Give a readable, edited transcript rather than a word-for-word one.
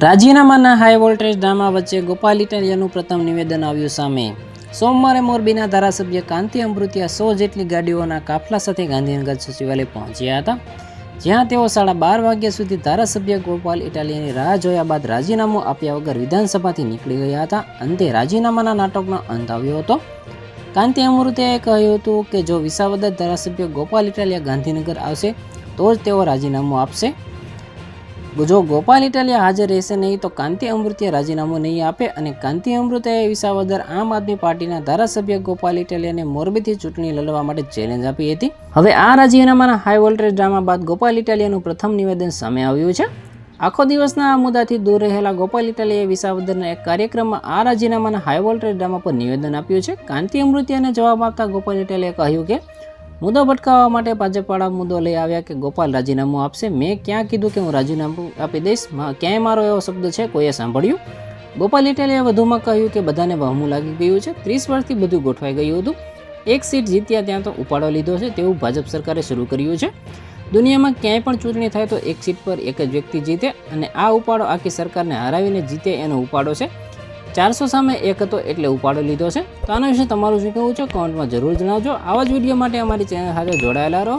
રાજીનામાના high voltage drama વચ્ચે ગોપાલ ઇટાલિયાનું પ્રથમ નિવેદન આવ્યું સામે। સોમવારે મોરબીના ધારાસભ્ય કાંતિ અમૃતિયા 100 જેટલી ગાડીઓના કાફલા સાથે ગાંધીનગર સચિવાલય પહોંચ્યા હતા, જ્યાં તેઓ 12:30 વાગ્યા સુધી ધારાસભ્ય ગોપાલ ઇટાલિયાની રાહ જોયા બાદ રાજીનામું આપ્યા વગર વિધાનસભાથી નીકળી ગયા હતા। અંતે રાજીનામાના નાટકનો અંત આવ્યો હતો। કાંતિ અમૃતિયાએ કહ્યું હતું કે જો વિસાવદર ધારાસભ્ય ગોપાલ ઇટાલિયા ગાંધીનગર આવશે તો જ તેઓ રાજીનામું આપશે। જો ગોપાલ ઇટાલિયા હાજર રહેશે નહીં તો કાંતિ અમૃતિયા રાજીનામું નહીં આપે અને કાંતિ અમૃતિયાએ વિસાવદર આમ આદમી પાર્ટીના ધારાસભ્ય ગોપાલ ઇટાલિયાને મોરબીથી ચૂંટણી લડવા માટે ચેલેન્જ આપી હતી। હવે આ રાજીનામાના હાઈ વોલ્ટેજ ડ્રામા બાદ ગોપાલ ઇટાલિયાનું પ્રથમ નિવેદન સામે આવ્યું છે। આખો દિવસના આ મુદ્દાથી દૂર રહેલા ગોપાલ ઇટાલિયાએ વિસાવદરના એક કાર્યક્રમમાં આ રાજીનામાના હાઈ વોલ્ટેજ ડ્રામા પર નિવેદન આપ્યું છે। કાંતિ અમૃતિયાને જવાબ આપતા ગોપાલ ઇટાલિયાએ કહ્યું કે મુદ્દો ભટકાવવા માટે ભાજપવાળા મુદ્દો લઈ આવ્યા કે ગોપાલ રાજીનામું આપશે। મેં ક્યાં કીધું કે હું રાજીનામું આપી દઈશ? ક્યાંય મારો એવો શબ્દ છે કોઈએ સાંભળ્યું? ગોપાલ ઇટાલિયાએ વધુમાં કહ્યું કે બધાને વહમું લાગી ગયું છે। 30 વર્ષથી બધું ગોઠવાઈ ગયું હતું, એક સીટ જીત્યા ત્યાં તો ઉપાડો લીધો છે તેવું ભાજપ સરકારે શરૂ કર્યું છે। દુનિયામાં ક્યાંય પણ ચૂંટણી થાય તો એક સીટ પર એક જ વ્યક્તિ જીતે અને આ ઉપાડો આખી સરકારને હરાવીને જીતે એનો ઉપાડો છે। 400 સામે 1 હતો એટલે ઉપાડો લીધો છે। તો આના વિશે તમારું શું કહેવું છે કમેન્ટમાં જરૂર જણાવજો। આવા જ વિડીયો માટે અમારી ચેનલ સાથે જોડાયેલા રહો।